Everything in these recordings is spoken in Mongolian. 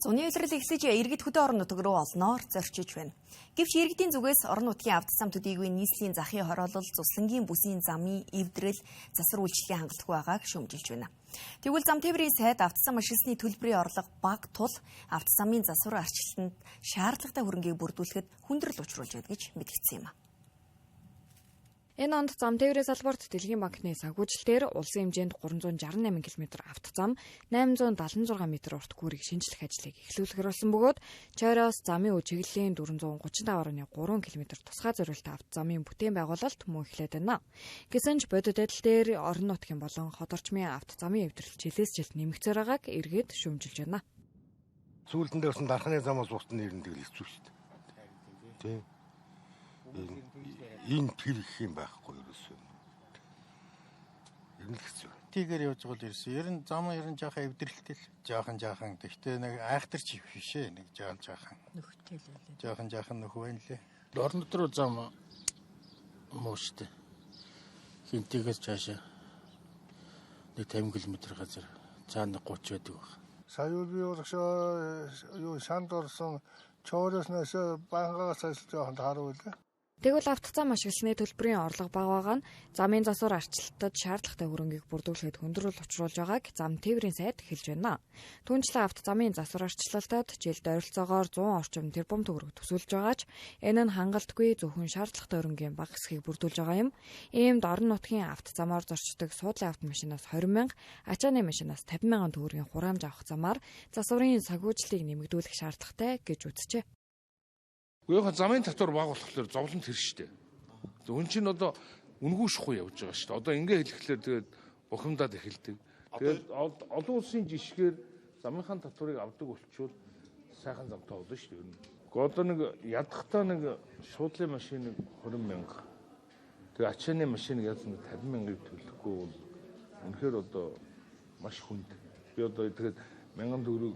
Зуны улирал эхлэж иргэд хөдөө орон нутаг руу олноор зорчиж байна. Гэвч иргэдийн зүгээс орон нутгийн автозам төдийгүй нийслэлийн захын хороолол, цуслангийн бүсийн замын эвдрэл, засвар үйлчлэлийн хангалтгүй байгааг шүүмжилж байна. Тэгвэл зам тээврийн сайд автозам ашигласны төлбөрийн орлого бага тул автозамын засвар арчилтанд шаардлагатай хөрөнгийг бүрдүүлэхэд хүндрэл учруулж байдаг гэж мэдгдсэн юм. Энэ онд зам тээврийн салбарт Дэлхийн банкны санхүүжилтээр улсын хэмжээнд 368 км автозам, 876 м урт гүүрийг шинжлэх ажлыг эхлүүлэхээр болсон бөгөөд Чойроос замын үе чиглэлийн 435.3 км тусгай зориултаа автозамын бүтээн байгуулалт мөн эхлээд байна. Гэсэн ч бодит адил дээр орон нутгийн болон хот орчмын автозамын эвдрэл жилээс жилд нэмэгцээр байгааг иргэд шүүмжилж байна. Сүүлдэн дээрсэн дархны замаас устны нэрнэ тэгэл хэцүү шүү дээ. Тийм. Энэ тэр их юм байхгүй ерөөсөө. Ер нь хэцүү. Тийгээр явж байгаа л ерөөсөө. Ер нь зам жоохон эвдрэлтэй л. Жоохон. Гэхдээ нэг айхтарч бишээ. Нэг жоохон. Нөхтэй л үлээ. Жоохон нөх байна лээ. Орон дотор зам муу штэ. Хинтигээс цаашаа нэг 50 км газар цаана 30 байдаг баг. Сая би урагшаа юу шанд орсон Чойроос бангаас ажиллаж жоохон тааруу лээ. Тэгвэл автозам ашигласны төлбөрийн орлого бага байгаа нь замын засвар арчилтад шаардлагатай хөрөнгийг бүрдүүлэхэд хүндрэл учруулж байгааг зам тээврийн сайд хэлж байна. Түүнчлэн автозамын засвар арчилтад жилд ойролцоогоор 100 орчим тэрбум төгрөг төсөөлж байгаа ч энэ нь хангалтгүй зөвхөн шаардлагатай хөрөнгийн бага хэсгийг бүрдүүлж байгаа юм. Иймд орон нутгийн автозамаар зорчдог суудлын автомашинаас 20,000, ачааны машинаас 50,000 төгрөгийн хураамж авах замаар засварын санхүүжилтийг нэмэгдүүлэх шаардлагатай гэж үзжээ. Гэхдээ замын татвар бага болохоор зовлонт хэрэг шүү дээ. Хүн чинь одоо үнгүй шухуу явж байгаа шүү дээ. Одоо ингээ хэлэхлээр тэгээд бухимдаад эхэлдэг. Тэгээд олон улсын жишгээр замынхаа татварыг авдаг болчвол сайхан замтай болно шүү дээ. Одоо нэг ядахтаа нэг шуудлын машиныг 20,000. Тэгээд ачааны машиныг яаж нэг 50,000-ыг төлөхгүй бол үнэхээр одоо маш хүнд. Би одоо тэгээд 1000 төгрөг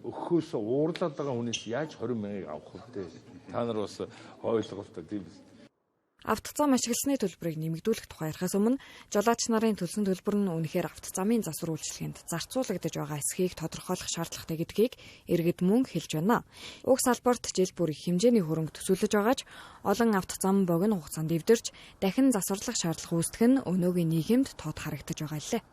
өгөхөөс уурлаад байгаа хүнээс яаж 20,000-ыг авах вэ? Та нар бас ойлголттой тийм биз. Автозам ашигласны төлбөрийг нэмэгдүүлэх тухай ярихаас өмнө жолооч нарын төлсөн төлбөр нь үнэхээр автозамын засвар үйлчлэгэнд зарцуулагдаж байгаа эсхийг тодорхойлох шаардлагатай гэдгийг иргэд мөн хэлж байна. Уг салбарт жил бүр их хэмжээний хөрөнгө төсөөлөж байгаа ч олон автозам богино хугацаанд эвдэрч дахин засварлах шаардлага үүсдэг нь өнөөгийн нийгэмд тод харагдаж байгаа лээ.